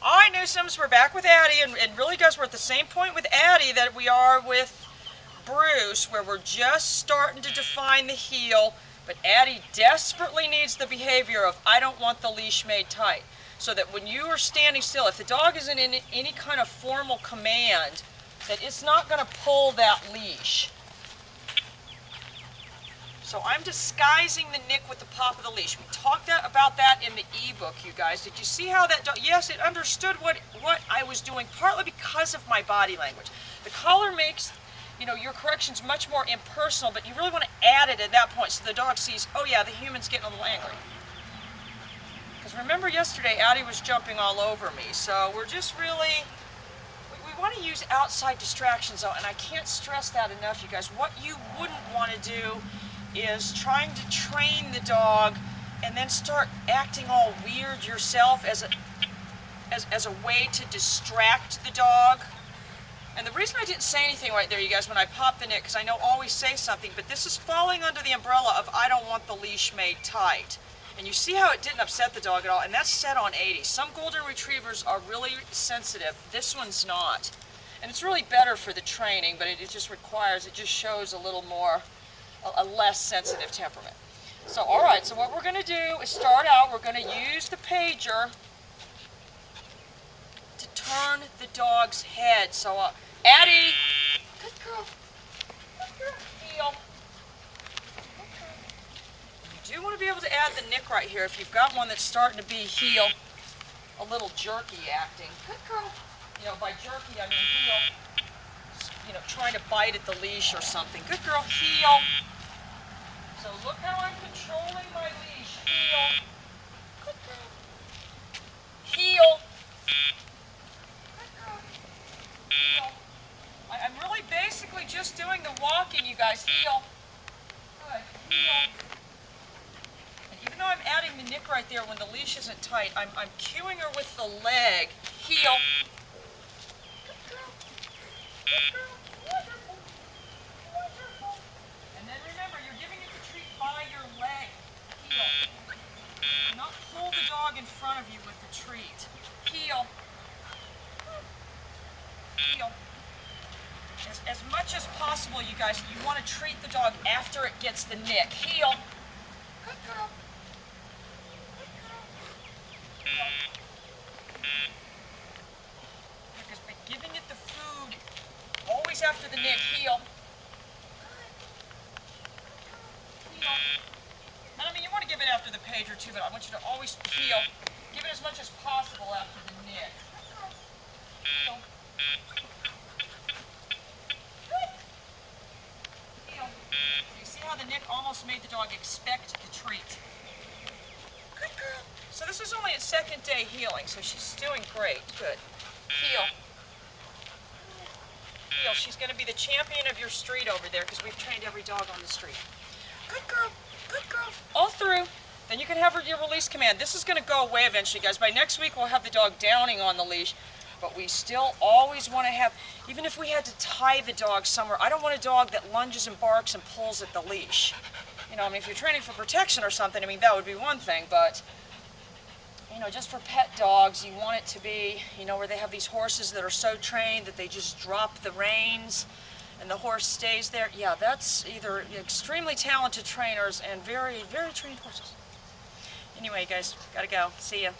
Hi, Newsomes. We're back with Addie, and really, guys, we're at the same point with Addie that we are with Bruce, where we're just starting to define the heel, but Addie desperately needs the behavior of, I don't want the leash made tight. So that when you are standing still, if the dog isn't in any kind of formal command, that it's not going to pull that leash. So I'm disguising the nick with the pop of the leash. We talked about that in the ebook, you guys. Did you see how that dog, yes, it understood what I was doing, partly because of my body language. The collar makes, your corrections much more impersonal, but you really want to add it at that point so the dog sees, oh yeah, the human's getting a little angry. Because remember yesterday, Addie was jumping all over me, so we're just really, we want to use outside distractions, though, and I can't stress that enough, you guys. What you wouldn't want to do is trying to train the dog and then start acting all weird yourself as a way to distract the dog. And the reason I didn't say anything right there, you guys, when I popped the nick, because I know always say something, but this is falling under the umbrella of I don't want the leash made tight. And you see how it didn't upset the dog at all, and that's set on 80. Some golden retrievers are really sensitive. This one's not. And it's really better for the training, but it just shows a little more, a less sensitive temperament. So, all right, so what we're going to do is start out, we're going to use the pager to turn the dog's head. So, Addie, good girl, heel. You do want to be able to add the nick right here if you've got one that's starting to be heel, a little jerky acting. Good girl. By jerky I mean heel, trying to bite at the leash or something. Good girl, heel. So look how I'm controlling my leash. Heel. Good girl. Heel. Good girl. Heel. I'm really basically just doing the walking, you guys. Heel. Good. Heel. And even though I'm adding the nick right there when the leash isn't tight, I'm cueing her with the leg. Heel. Good girl. Good girl. Wonderful. Wonderful. And then remember, you're giving it the treat by your leg. Heel. Do not pull the dog in front of you with the treat. Heel. Heel. As much as possible, you guys, you want to treat the dog after it gets the nick. Heel. Good girl. Good girl. Heel. Because by giving it the food always after the nick, heel. Good. Good girl. Heel. And I mean, you want to give it after the pager too, but I want you to always heel. Give it as much as possible after the nick. Good girl. Heel. Good. Heel. You see how the nick almost made the dog expect the treat. Good girl. So this is only its second day healing, so she's doing great. Good. Heel. Heel. She's going to be the champion of your street over there because we've trained every dog on the street. Good girl. Good girl. All through. Then you can have your release command. This is going to go away eventually, guys. By next week, we'll have the dog downing on the leash. But we still always want to have, even if we had to tie the dog somewhere, I don't want a dog that lunges and barks and pulls at the leash. I mean, if you're training for protection or something, I mean, that would be one thing. But, just for pet dogs, you want it to be, where they have these horses that are so trained that they just drop the reins and the horse stays there. Yeah, that's either extremely talented trainers and very, very trained horses. Anyway, guys, gotta go. See ya.